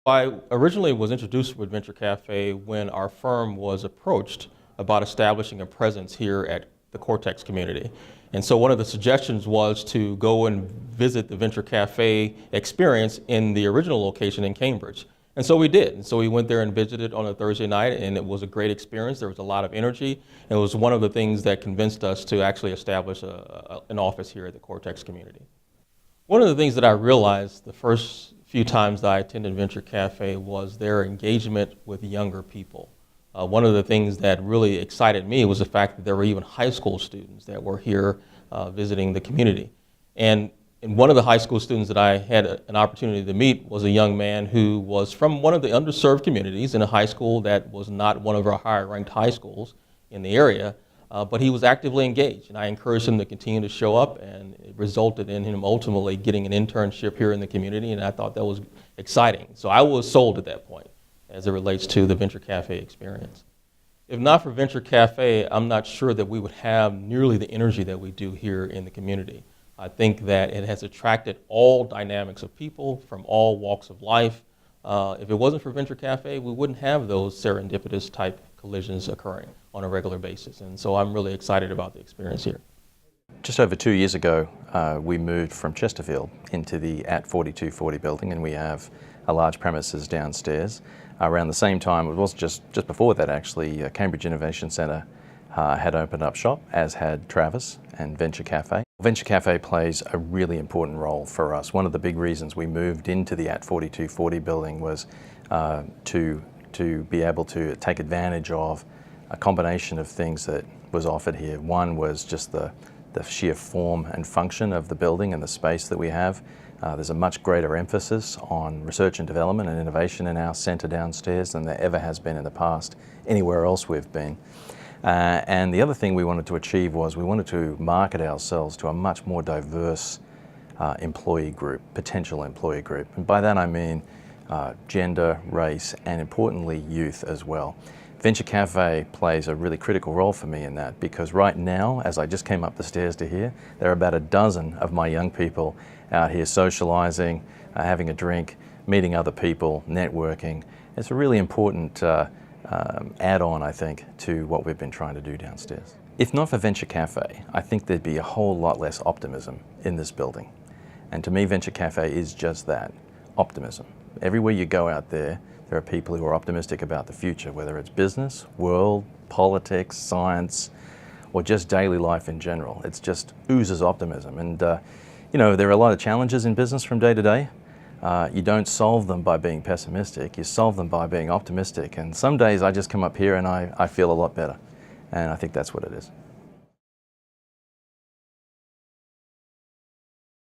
I originally was introduced with Venture Cafe when our firm was approached about establishing a presence here at the Cortex community. And so one of the suggestions was to go and visit the Venture Cafe experience in the original location in Cambridge. And so we did. And so we went there and visited on a Thursday night, and it was a great experience. There was a lot of energy. And it was one of the things that convinced us to actually establish an office here at the Cortex community. One of the things that I realized the first few times that I attended Venture Cafe was their engagement with younger people. One of the things that really excited me was the fact that there were even high school students that were here visiting the community. And one of the high school students that I had an opportunity to meet was a young man who was from one of the underserved communities in a high school that was not one of our higher ranked high schools in the area, but he was actively engaged, and I encouraged him to continue to show up, and it resulted in him ultimately getting an internship here in the community, and I thought that was exciting. So I was sold at that point as it relates to the Venture Cafe experience. If not for Venture Cafe, I'm not sure that we would have nearly the energy that we do here in the community. I think that it has attracted all dynamics of people from all walks of life. If it wasn't for Venture Cafe, we wouldn't have those serendipitous type collisions occurring on a regular basis. And so I'm really excited about the experience here. Just over 2 years ago, we moved from Chesterfield into the at 4240 building, and we have a large premises downstairs. Around the same time, it was just before that actually, Cambridge Innovation Centre had opened up shop, as had Travis and Venture Cafe. Venture Cafe plays a really important role for us. One of the big reasons we moved into the at 4240 building was to be able to take advantage of a combination of things that was offered here. One was just the sheer form and function of the building and the space that we have. There's a much greater emphasis on research and development and innovation in our centre downstairs than there ever has been in the past anywhere else we've been. And the other thing we wanted to achieve was we wanted to market ourselves to a much more diverse employee group, potential employee group. And by that I mean gender, race, and importantly youth as well. Venture Cafe plays a really critical role for me in that, because right now, as I just came up the stairs to here, there are about a dozen of my young people out here socializing, having a drink, meeting other people, networking. It's a really important add-on, I think, to what we've been trying to do downstairs. If not for Venture Cafe, I think there'd be a whole lot less optimism in this building. And to me, Venture Cafe is just that, optimism. Everywhere you go out there, there are people who are optimistic about the future, whether it's business, world, politics, science, or just daily life in general. It's just oozes optimism. And you know, there are a lot of challenges in business from day to day. You don't solve them by being pessimistic, you solve them by being optimistic. And some days I just come up here and I feel a lot better. And I think that's what it is.